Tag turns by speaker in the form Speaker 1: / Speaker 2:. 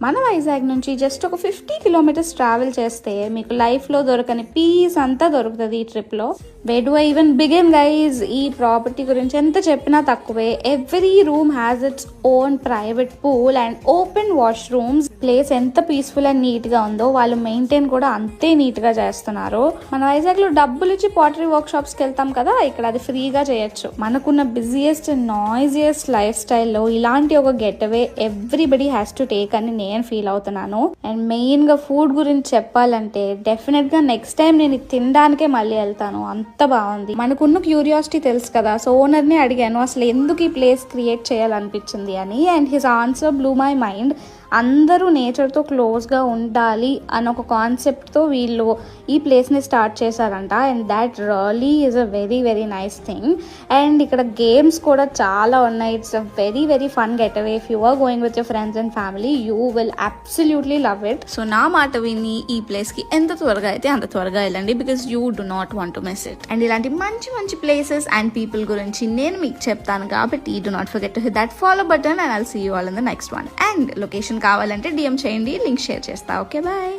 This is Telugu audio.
Speaker 1: మన వైజాగ్ నుంచి జస్ట్ ఒక 50 కిలోమీటర్స్ ట్రావెల్ చేస్తే మీకు లైఫ్లో దొరకని పీస్ అంతా దొరుకుతుంది ఈ ట్రిప్లో. Wear do I even begin guys? ఈ ప్రాపర్టీ గురించి ఎంత చెప్పినా తక్కువే. Every room has its own private pool and open washrooms. Place ఎంత పీస్ఫుల్ అండ్ నీట్గా ఉందో వాళ్ళు మెయింటైన్ కూడా అంతే నీట్గా చేస్తున్నారు. మన వైజాగ్లో డబ్బులు ఇచ్చి పాటరీ వర్క్ షాప్స్కి వెళ్తాం కదా, ఇక్కడ అది ఫ్రీగా చేయొచ్చు. మనకున్న బిజియెస్ట్ నాయిజియస్ట్ లైఫ్ స్టైల్లో ఇలాంటి ఒక get away everybody has to take అని నేను ఫీల్ అవుతున్నాను. అండ్ మెయిన్గా ఫుడ్ గురించి చెప్పాలంటే డెఫినెట్గా నెక్స్ట్ టైం నేను తినడానికే మళ్ళీ వెళ్తాను. అంత బాగుంది. మనకున్న క్యూరియాసిటీ తెలుసు కదా, సో ఓనర్ని అడిగాను అసలు ఎందుకు ఈ ప్లేస్ క్రియేట్ చేయాలనిపించింది అని. And his answer blue my mind. అందరూ నేచర్తో క్లోజ్గా ఉండాలి అన్న ఒక కాన్సెప్ట్తో వీళ్ళు ఈ ప్లేస్ని స్టార్ట్ చేశారంట. And that really is a very very nice thing. And ఇక్కడ గేమ్స్ కూడా చాలా ఉన్నాయి. It's a very very fun getaway. If you are going with your friends and family you will absolutely love it. So నా మాట విని ఈ ప్లేస్కి ఎంత త్వరగా అయితే అంత త్వరగా వెళ్ళండి, because you do not want to miss it. And ఇలాంటి మంచి మంచి ప్లేసెస్ అండ్ పీపుల్ గురించి నేను మీకు చెప్తాను కాబట్టి do not forget to hit that follow button and I'll see you all in the next one. And location కావాలంటే DM చేయండి, లింక్ షేర్ చేస్తా. Okay, bye.